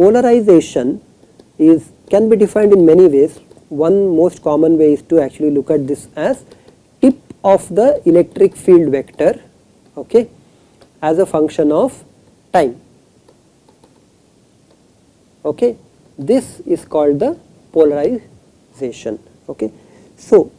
polarization can be defined in many ways. One most common way is to actually look at this as tip of the electric field vector, okay, as a function of time. Okay, this is called the polarization. Okay, so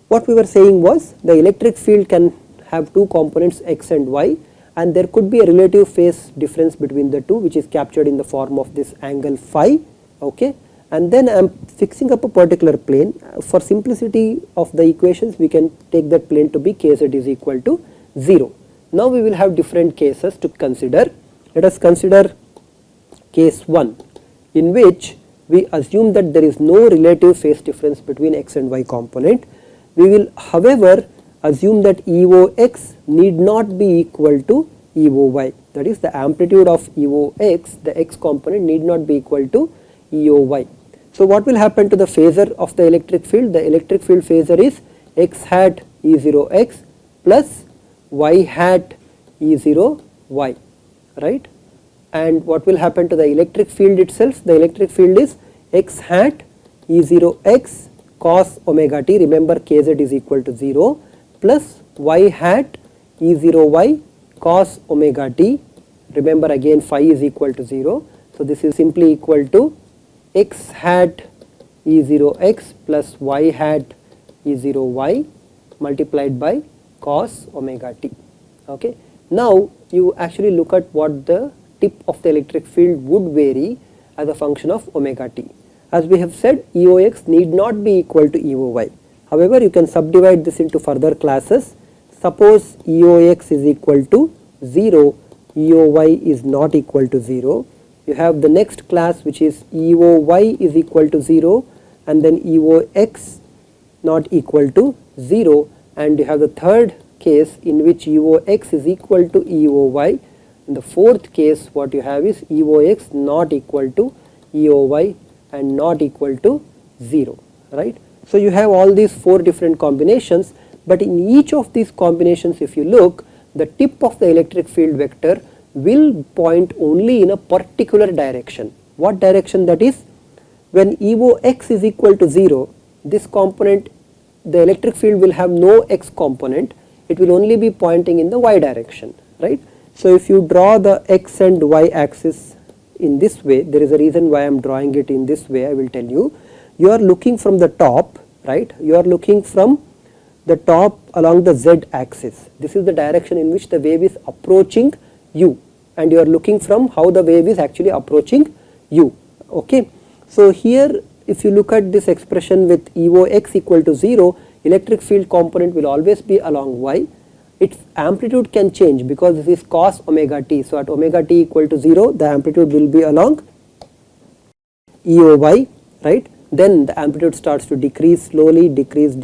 what we were saying was the electric field can have two components x and y, and there could be a relative phase difference between the two, which is captured in the form of this angle phi. Okay, and then I am fixing up a particular plane. For simplicity of the equations, we can take that plane to be kz is equal to 0. Now we will have different cases to consider. Let us consider case 1, in which we assume that there is no relative phase difference between x and y component. We will, however, assume that EOX need not be equal to EOY. That is, the amplitude of EOX, the x component, need not be equal to EOY. So what will happen to the phasor of the electric field? The electric field phasor is x hat E0x plus y hat E0y, right? And what will happen to the electric field itself? The electric field is x hat E0x cos omega t, remember kz is equal to 0, plus y hat E0y cos omega t, remember again phi is equal to 0. So this is simply equal to x hat E0x plus y hat E0y multiplied by cos omega t. Okay. Now you actually look at what the tip of the electric field would vary as a function of omega t. As we have said, EOX need not be equal to EOY. However, you can subdivide this into further classes. Suppose EOX is equal to 0, EOY is not equal to 0. You have the next class, which is EOY is equal to 0, and then EOX not equal to 0, and you have the third case in which EOX is equal to EOY. In the fourth case, what you have is EOX not equal to EOY and not equal to 0, right? So you have all these four different combinations, but in each of these combinations, if you look, the tip of the electric field vector will point only in a particular direction. What direction that is? When EOX is equal to 0, this component, the electric field will have no x component, it will only be pointing in the y direction, right? So if you draw the x and y axis in this way, there is a reason why I am drawing it in this way, I will tell you. You are looking from the top, right? You are looking from the top along the z axis. This is the direction in which the wave is approaching you, and you are looking from how the wave is actually approaching you. Okay. So here, if you look at this expression with EOX equal to 0, electric field component will always be along y. Its amplitude can change because this is cos omega t. So at omega t equal to 0, the amplitude will be along EOY, right? Then the amplitude starts to decrease slowly, decrease,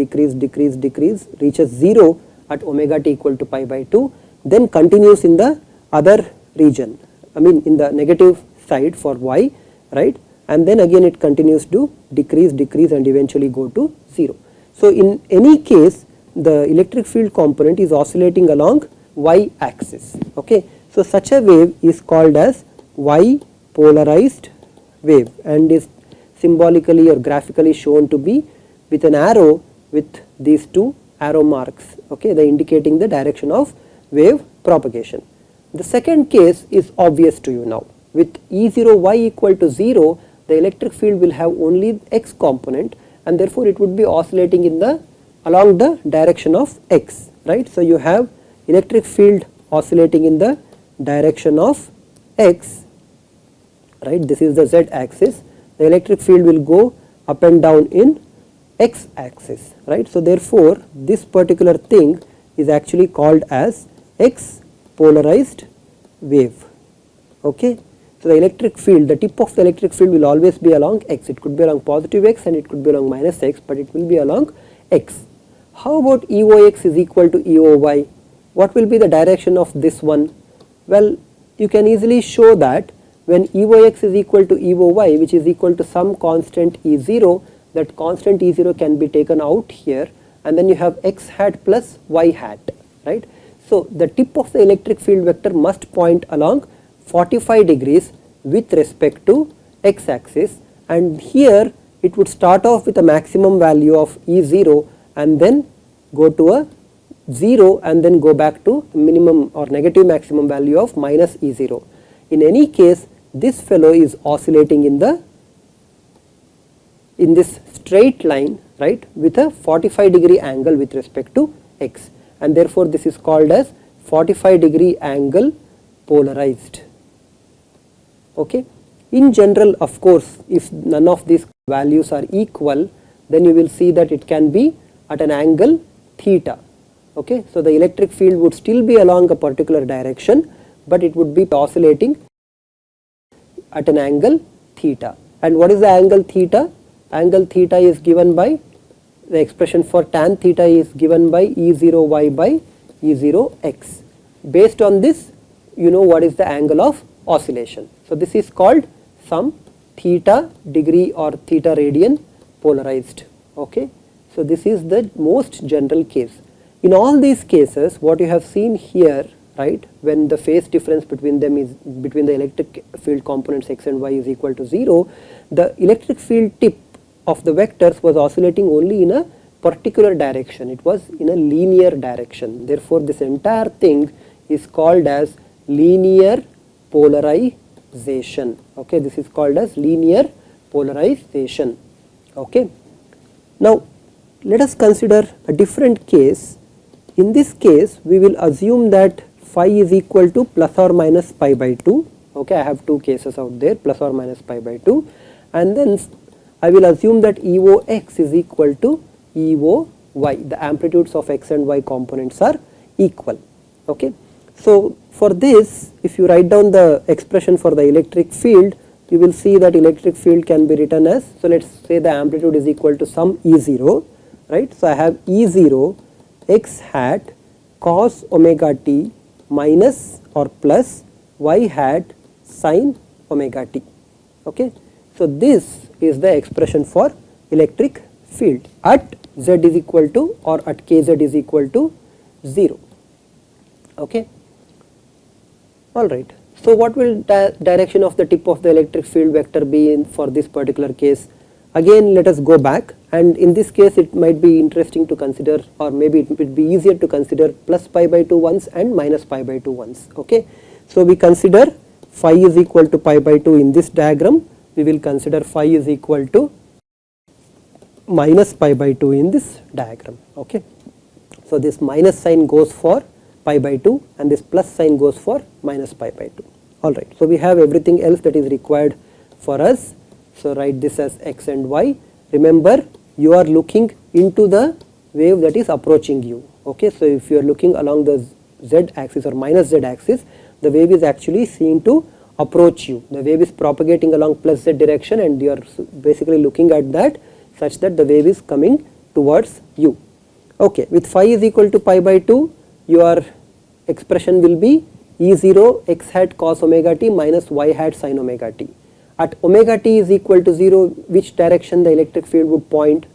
reaches 0 at omega t equal to pi by 2, then continues in the other region, I mean in the negative side for y, right? And then again it continues to decrease and eventually go to 0. So in any case, the electric field component is oscillating along y axis. Okay. So such a wave is called as y polarized wave and is symbolically or graphically shown to be with an arrow with these two arrow marks, okay, they indicating the direction of wave propagation. The second case is obvious to you now. With E0y equal to 0, the electric field will have only x component, and therefore it would be oscillating in the along the direction of x, right? So you have electric field oscillating in the direction of x, right? This is the z axis. The electric field will go up and down in x axis, right? So therefore this particular thing is actually called as x polarized wave. Okay. So the electric field, the tip of the electric field will always be along x. It could be along positive x and it could be along minus x, but it will be along x. How about EOX is equal to EOY? What will be the direction of this one? Well, you can easily show that when EOX is equal to EOY, which is equal to some constant E0, that constant E0 can be taken out here, and then you have x hat plus y hat, right? So the tip of the electric field vector must point along 45 degrees with respect to x axis, and here it would start off with a maximum value of E0 and then go to a 0 and then go back to minimum or negative maximum value of minus E0. In any case, this fellow is oscillating in this straight line, right, with a 45-degree angle with respect to x, and therefore this is called as 45-degree angle polarized. Okay. In general, of course, if none of these values are equal, then you will see that it can be at an angle theta. Okay. So the electric field would still be along a particular direction, but it would be oscillating at an angle theta. And what is the angle theta? Angle theta is given by, the expression for tan theta is given by E0y by E0x. Based on this, you know what is the angle of oscillation. So this is called some theta degree or theta radian polarized. Okay. So this is the most general case. In all these cases, what you have seen here, right, when the phase difference between them is, between the electric field components x and y is equal to 0, the electric field tip of the vectors was oscillating only in a particular direction. It was in a linear direction. Therefore, this entire thing is called as linear polarization. Okay, this is called as linear polarization. Okay. Now, let us consider a different case. In this case, we will assume that phi is equal to plus or minus pi by 2. Okay, I have two cases out there, plus or minus pi by 2, and then I will assume that EOX is equal to EOY. The amplitudes of x and y components are equal. Okay. So for this, if you write down the expression for the electric field, you will see that electric field can be written as, so let us say the amplitude is equal to some E0, right. So I have E0 x hat cos omega t minus or plus y hat sin omega t. Okay. So this is the expression for electric field at z is equal to, or at kz is equal to 0. Okay. All right. So what will direction of the tip of the electric field vector be in for this particular case? Again, let us go back, and in this case it might be interesting to consider, or maybe it would be easier to consider plus pi by 2 once and minus pi by 2 once. Okay. So we consider phi is equal to pi by 2 in this diagram. We will consider phi is equal to minus pi by 2 in this diagram. Okay. So this minus sign goes for pi by 2 and this plus sign goes for minus pi by 2. Alright. So we have everything else that is required for us. So write this as x and y. Remember, you are looking into the wave that is approaching you. Okay. So if you are looking along the z axis or minus z axis, the wave is actually seen to approach you. The wave is propagating along plus z direction, and you are basically looking at that such that the wave is coming towards you. Okay. With phi is equal to pi by 2, your expression will be E0 x hat cos omega t minus y hat sin omega t. At omega t is equal to 0, which direction the electric field would point?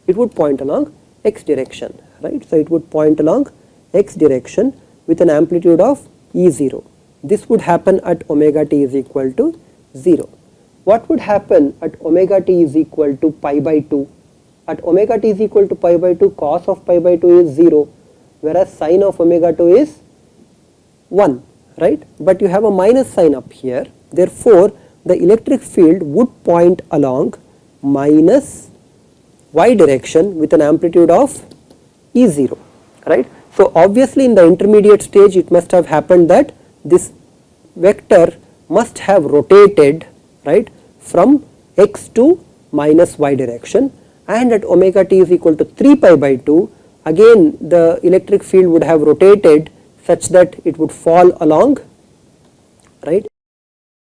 It would point along x direction, right. So it would point along x direction with an amplitude of E0. This would happen at omega t is equal to 0. What would happen at omega t is equal to pi by 2? At omega t is equal to pi by 2, cos of pi by 2 is 0, whereas sin of omega 2 is 1, right. But you have a minus sign up here. Therefore, the electric field would point along minus y direction with an amplitude of E0, right. So obviously in the intermediate stage it must have happened that this vector must have rotated, right, from x to minus y direction, and at omega t is equal to 3 pi by 2, again the electric field would have rotated such that it would fall along, right,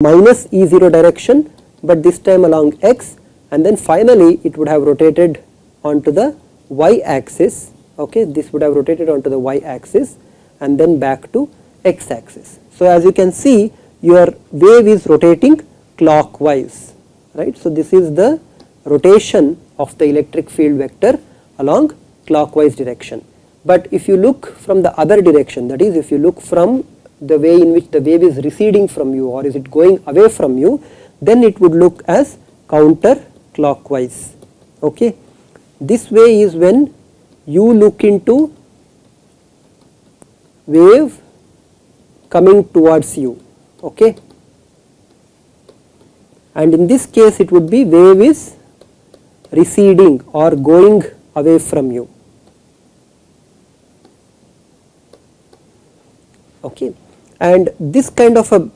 minus E0 direction, but this time along x, and then finally it would have rotated onto the y axis. Okay, this would have rotated onto the y axis and then back to x axis. So as you can see, your wave is rotating clockwise, right. So this is the rotation of the electric field vector along clockwise direction. But if you look from the other direction, that is, if you look from the way in which the wave is receding from you, or is it going away from you, then it would look as counterclockwise. Okay. This way is when you look into wave coming towards you. Okay. And in this case it would be wave is receding or going away from you. Okay. And this kind of a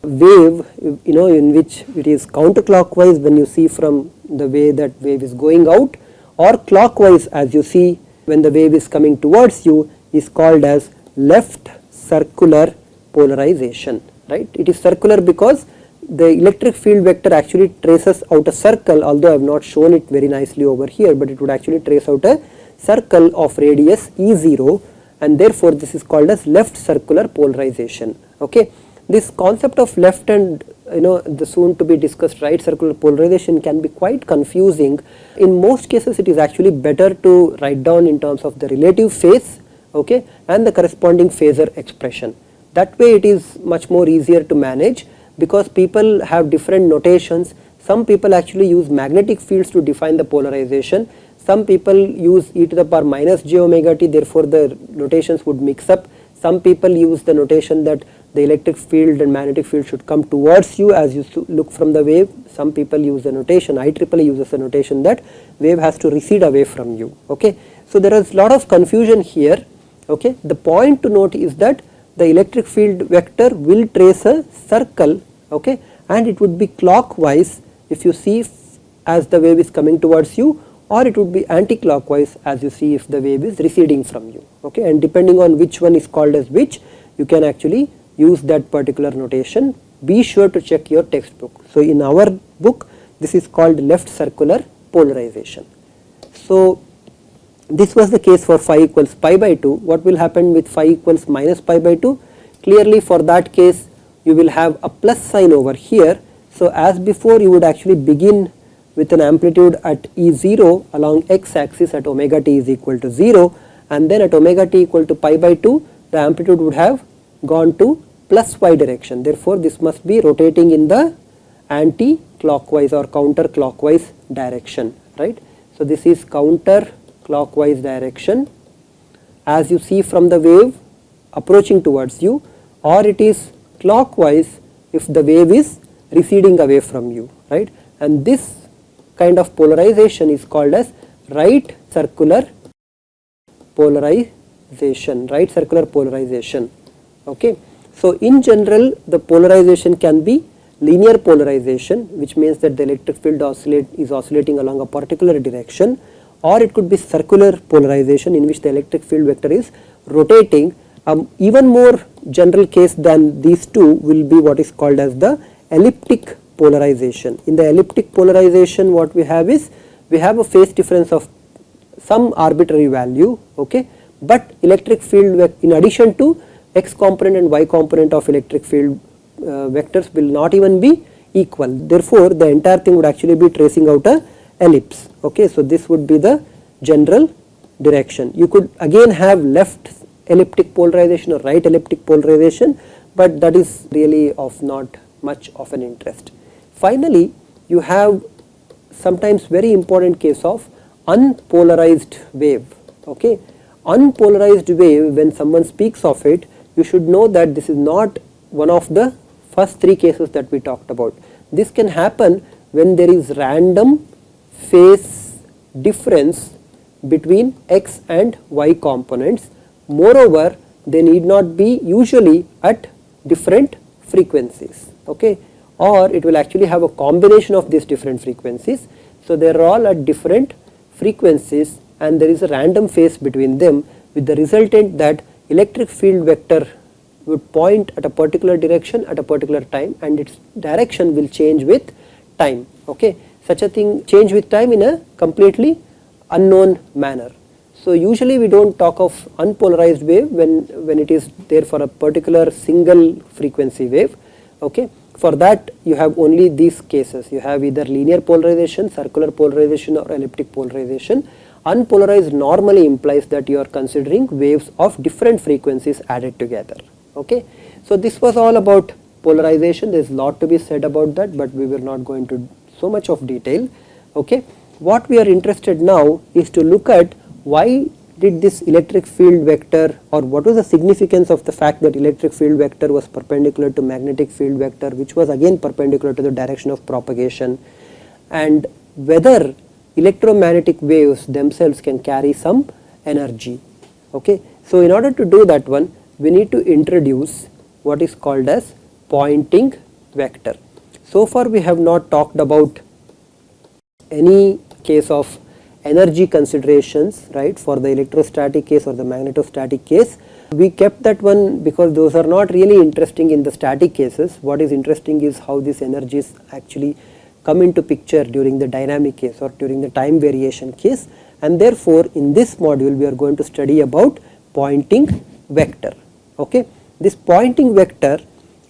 wave, in which it is counterclockwise when you see from the way that wave is going out, or clockwise as you see when the wave is coming towards you, is called as left circular polarization, right. It is circular because the electric field vector actually traces out a circle, although I have not shown it very nicely over here, but it would actually trace out a circle of radius E0, and therefore this is called as left circular polarization. Okay. This concept of left and the soon to be discussed right circular polarization can be quite confusing. In most cases it is actually better to write down in terms of the relative phase, okay, and the corresponding phasor expression. That way it is much more easier to manage, because people have different notations. Some people actually use magnetic fields to define the polarization. Some people use e to the power minus j omega t, therefore the notations would mix up. Some people use the notation that the electric field and magnetic field should come towards you as you look from the wave. Some people use the notation, IEEE uses the notation that wave has to recede away from you. Okay. So there is a lot of confusion here. Okay. The point to note is that the electric field vector will trace a circle, okay, and it would be clockwise if you see as the wave is coming towards you, or it would be anti-clockwise as you see if the wave is receding from you. Okay. And depending on which one is called as which, you can actually use that particular notation. Be sure to check your textbook. So in our book this is called left circular polarization. So this was the case for phi equals pi by 2. What will happen with phi equals minus pi by 2? Clearly for that case you will have a plus sign over here. So as before you would actually begin with an amplitude at E0 along x axis at omega t is equal to 0, and then at omega t equal to pi by 2 the amplitude would have gone to plus y direction. Therefore this must be rotating in the anti-clockwise or counter-clockwise direction, right. So this is counter-clockwise direction as you see from the wave approaching towards you, or it is clockwise if the wave is receding away from you, right. And this kind of polarization is called as right circular polarization, right circular polarization. Okay. So in general the polarization can be linear polarization, which means that the electric field is oscillating along a particular direction, or it could be circular polarization in which the electric field vector is rotating. Even more general case than these two will be what is called as the elliptic polarization. In the elliptic polarization what we have is, we have a phase difference of some arbitrary value, okay, but electric field in addition to x component and y component of electric field vectors will not even be equal. Therefore the entire thing would actually be tracing out a ellipse. Okay. So this would be the general direction. You could again have left elliptic polarization or right elliptic polarization, but that is really of not much of an interest. Finally you have sometimes very important case of unpolarized wave. Okay. Unpolarized wave, when someone speaks of it, you should know that this is not one of the first three cases that we talked about. This can happen when there is random phase difference between x and y components. Moreover, they need not be usually at different frequencies, okay, or it will actually have a combination of these different frequencies. So they are all at different frequencies and there is a random phase between them, with the resultant that electric field vector would point at a particular direction at a particular time, and its direction will change with time. Okay. Such a thing change with time in a completely unknown manner. So usually we don't talk of unpolarized wave when it is there for a particular single frequency wave. Okay. For that you have only these cases. You have either linear polarization, circular polarization, or elliptic polarization. Unpolarized normally implies that you are considering waves of different frequencies added together. Okay. So this was all about polarization. There is lot to be said about that, but we will not go into so much of detail. Okay. What we are interested now is to look at why did this electric field vector, or what was the significance of the fact that electric field vector was perpendicular to magnetic field vector, which was again perpendicular to the direction of propagation, and whether electromagnetic waves themselves can carry some energy. Okay. So in order to do that one, we need to introduce what is called as Poynting vector. So far we have not talked about any case of energy considerations, right, for the electrostatic case or the magnetostatic case. We kept that one because those are not really interesting in the static cases. What is interesting is how these energies actually come into picture during the dynamic case or during the time variation case, and therefore in this module we are going to study about Poynting vector. Okay. This Poynting vector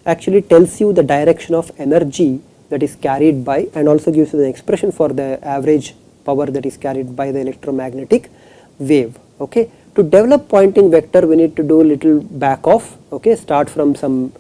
actually tells you the direction of energy that is carried by, and also gives you the expression for the average power that is carried by the electromagnetic wave. Okay. To develop Poynting vector, we need to do a little back off. Okay. Start from some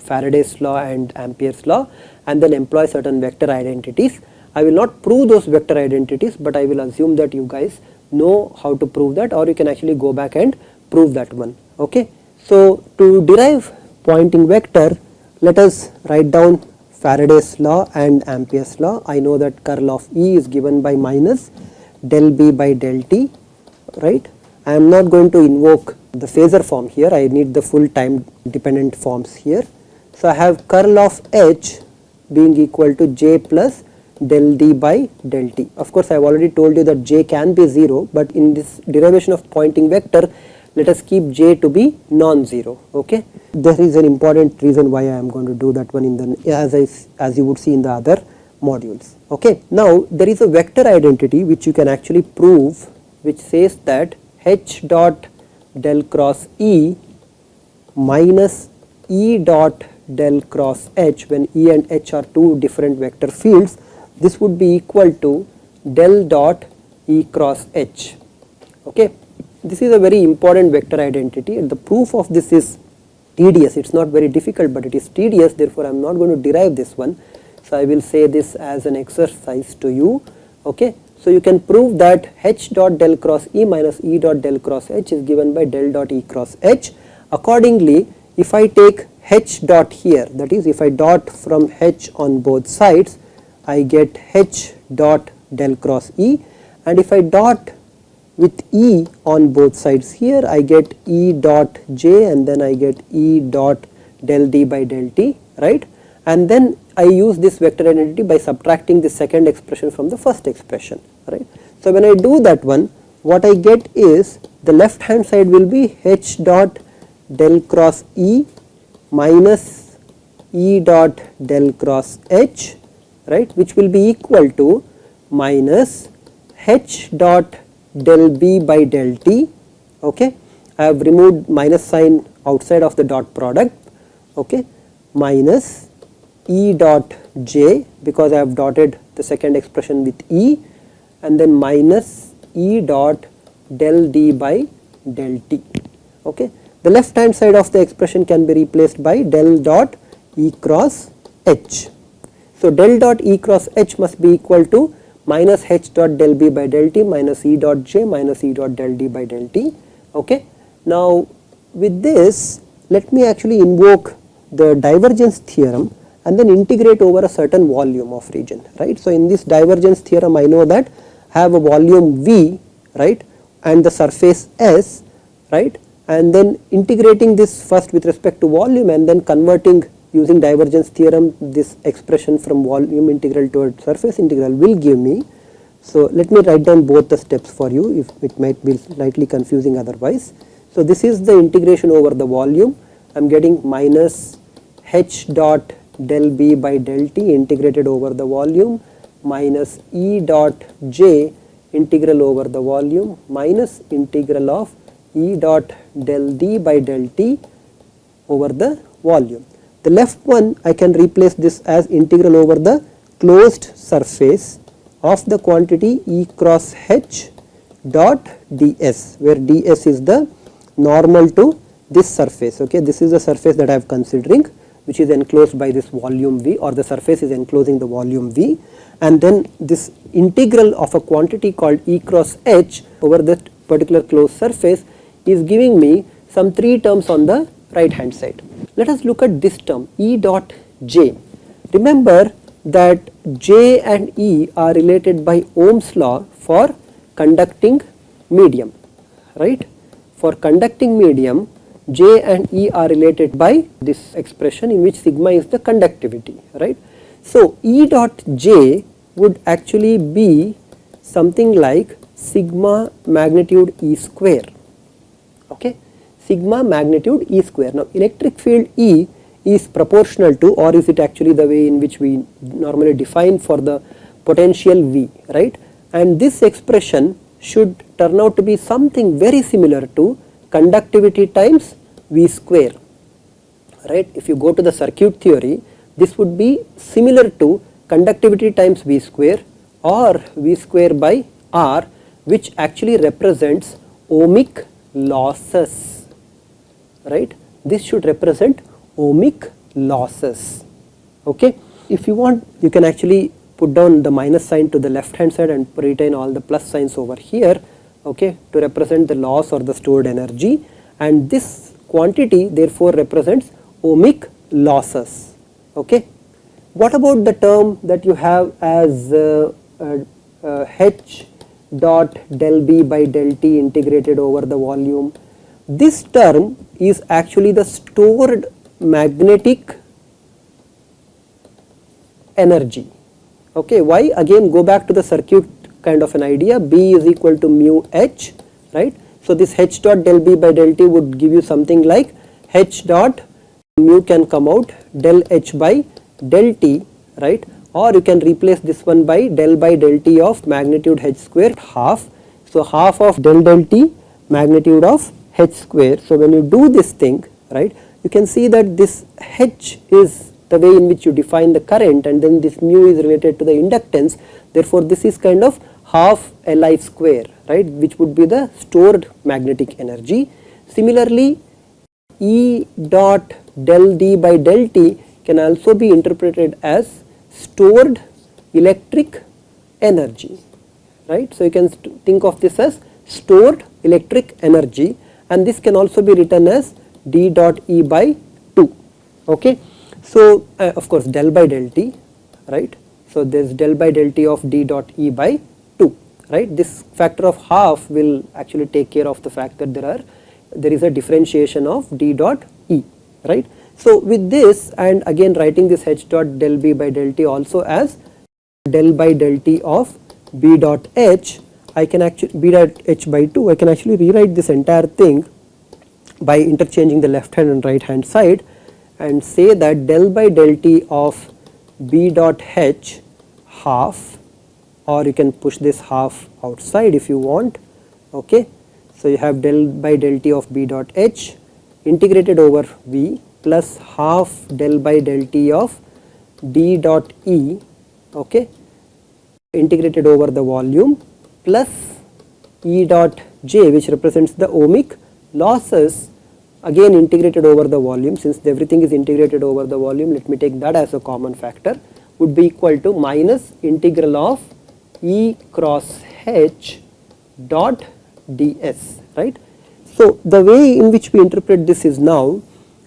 Faraday's law and Ampere's law, and then employ certain vector identities. I will not prove those vector identities, but I will assume that you guys know how to prove that, or you can actually go back and prove that one. Okay. So to derive Poynting vector, let us write down Faraday's law and Ampere's law. I know that curl of E is given by minus del B by del T, right. I am not going to invoke the phasor form here, I need the full time dependent forms here. So I have curl of H being equal to J plus del D by del T. Of course I have already told you that J can be 0, but in this derivation of Poynting vector, let us keep J to be non-zero. Okay. There is an important reason why I am going to do that one in the, as you would see in the other modules. Okay. Now there is a vector identity which you can actually prove, which says that H dot del cross E minus E dot del cross H, when E and H are two different vector fields, this would be equal to del dot E cross H. Okay. This is a very important vector identity, and the proof of this is tedious. It is not very difficult, but it is tedious, therefore I am not going to derive this one. So I will say this as an exercise to you. Okay. So you can prove that H dot del cross E minus E dot del cross H is given by del dot E cross H. Accordingly, if I take H dot here, that is if I dot from H on both sides, I get H dot del cross E, and if I dot with E on both sides here, I get E dot J, and then I get E dot del D by del T, right. And then I use this vector identity by subtracting the second expression from the first expression, right. So when I do that one, what I get is the left hand side will be H dot del cross E minus E dot del cross H, right, which will be equal to minus H dot del B by del T. Okay. I have removed minus sign outside of the dot product. Okay. Minus E dot J, because I have dotted the second expression with E, and then minus E dot del D by del T. Okay. The left hand side of the expression can be replaced by del dot E cross H. So del dot E cross H must be equal to minus H dot del B by del T minus E dot J minus E dot del D by del T. Okay. Now with this, let me actually invoke the divergence theorem and then integrate over a certain volume of region, right. So in this divergence theorem, I know that I have a volume V, right, and the surface S, right, and then integrating this first with respect to volume and then converting using divergence theorem this expression from volume integral to surface integral will give me. So let me write down both the steps for you, if it might be slightly confusing otherwise. So this is the integration over the volume. I am getting minus H dot del B by del T integrated over the volume minus E dot J integral over the volume minus integral of E dot del D by del T over the volume. The left one, I can replace this as integral over the closed surface of the quantity E cross H dot ds, where ds is the normal to this surface. Okay, this is the surface that I am considering. which is enclosed by this volume V, or the surface is enclosing the volume V, and then this integral of a quantity called E cross H over that particular closed surface is giving me some 3 terms on the right hand side. Let us look at this term E dot J. Remember that J and E are related by Ohm's law for conducting medium, right? For conducting medium, J and E are related by this expression in which sigma is the conductivity, right? So E dot J would actually be something like sigma magnitude E square, okay? Sigma magnitude E square. Now electric field E is proportional to, or is it actually the way in which we normally define for the potential V, right? And this expression should turn out to be something very similar to conductivity times V square, right? If you go to the circuit theory, this would be similar to conductivity times V square or V square by R, which actually represents ohmic losses, right? This should represent ohmic losses, okay? If you want, you can actually put down the minus sign to the left hand side and retain all the plus signs over here, okay, to represent the loss or the stored energy, and this quantity therefore represents ohmic losses, okay. What about the term that you have as H dot del B by del T integrated over the volume? This term is actually the stored magnetic energy, okay. Why? Again, go back to the circuit kind of an idea. B is equal to mu H, right? So this H dot del B by del T would give you something like H dot mu can come out del H by del T, right? Or you can replace this one by del T of magnitude H square half. So half of del T magnitude of H square. So when you do this thing, right, you can see that this H is the way in which you define the current, and then this mu is related to the inductance. Therefore this is kind of half Li square, right, which would be the stored magnetic energy. Similarly, E dot del D by del T can also be interpreted as stored electric energy, right. So you can think of this as stored electric energy, and this can also be written as D dot E by 2, okay. So of course del by del T, right. So there is del by del T of D dot E by 2, right. This factor of half will actually take care of the fact that there is a differentiation of D dot E, right. So with this, and again writing this H dot del B by del T also as del by del T of B dot H, I can actually B dot H by 2, I can actually rewrite this entire thing by interchanging the left hand and right hand side and say that del by del T of B dot H half, or you can push this half outside if you want, okay. So you have del by del T of B dot H integrated over V plus half del by del T of D dot E, okay, integrated over the volume, plus E dot J, which represents the ohmic losses, again integrated over the volume. Since everything is integrated over the volume, let me take that as a common factor, would be equal to minus integral of E cross H dot ds, right. So the way in which we interpret this is, now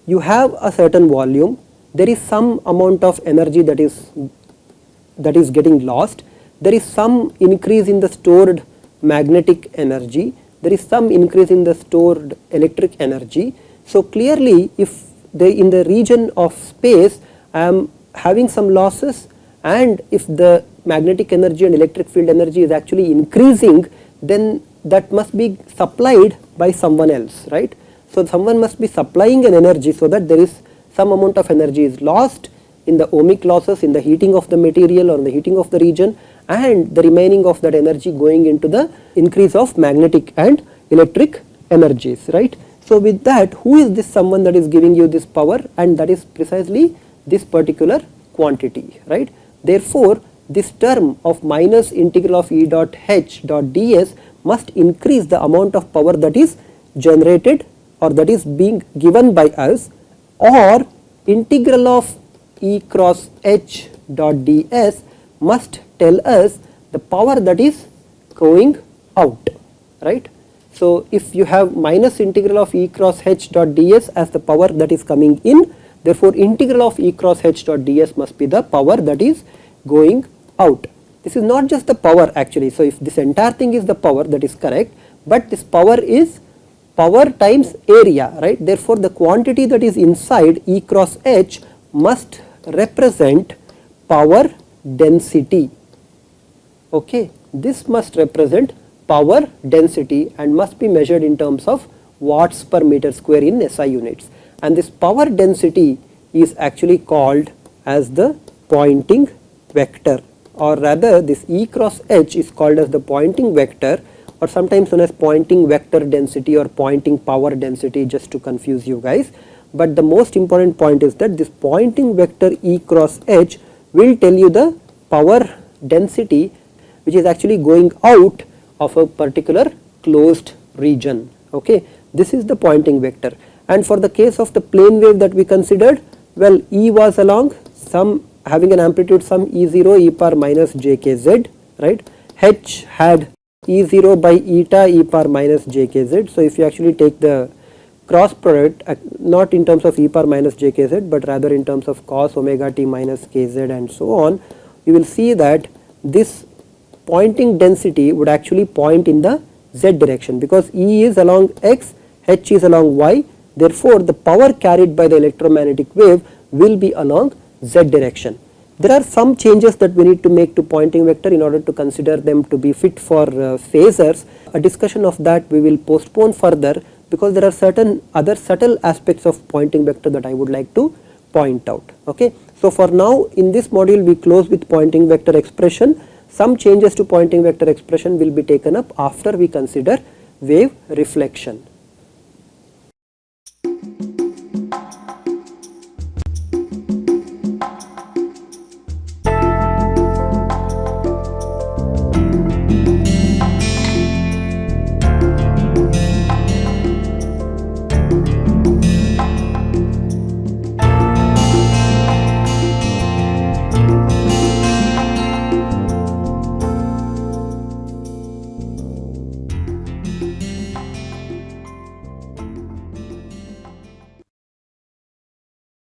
you have a certain volume, there is some amount of energy that is getting lost, there is some increase in the stored magnetic energy, there is some increase in the stored electric energy. So clearly, if in the region of space I am having some losses, and if the magnetic energy and electric field energy is actually increasing, then that must be supplied by someone else, right. So someone must be supplying an energy so that there is some amount of energy is lost in the ohmic losses, in the heating of the material or the heating of the region, and the remaining of that energy going into the increase of magnetic and electric energies, right. So with that, who is this someone that is giving you this power? And that is precisely this particular quantity, right. Therefore this term of minus integral of E dot H dot ds must increase the amount of power that is generated or that is being given by us, or integral of E cross H dot ds must tell us the power that is going out, right. So if you have minus integral of E cross H dot ds as the power that is coming in, therefore integral of E cross H dot ds must be the power that is going out. This is not just the power actually. So if this entire thing is the power, that is correct, but this power is power times area, right. Therefore the quantity that is inside E cross H must represent power density, okay. This must represent power density and must be measured in terms of watts per meter square in SI units, and this power density is actually called as the Poynting vector, or rather this E cross H is called as the Poynting vector, or sometimes known as Poynting vector density or Poynting power density, just to confuse you guys. But the most important point is that this Poynting vector E cross H will tell you the power density which is actually going out of a particular closed region, okay. This is the Poynting vector, and for the case of the plane wave that we considered, well, E was along some having an amplitude some E0 e power minus jkz, right. H had E0 by eta e power minus jkz. So if you actually take the cross product, not in terms of e power minus jkz, but rather in terms of cos omega t minus kz and so on, you will see that this Poynting density would actually point in the z direction, because E is along x, H is along y, therefore the power carried by the electromagnetic wave will be along z direction. There are some changes that we need to make to Poynting vector in order to consider them to be fit for phasors. A discussion of that we will postpone further, because there are certain other subtle aspects of Poynting vector that I would like to point out, okay. So for now in this module we close with Poynting vector expression. Some changes to Poynting vector expression will be taken up after we consider wave reflection.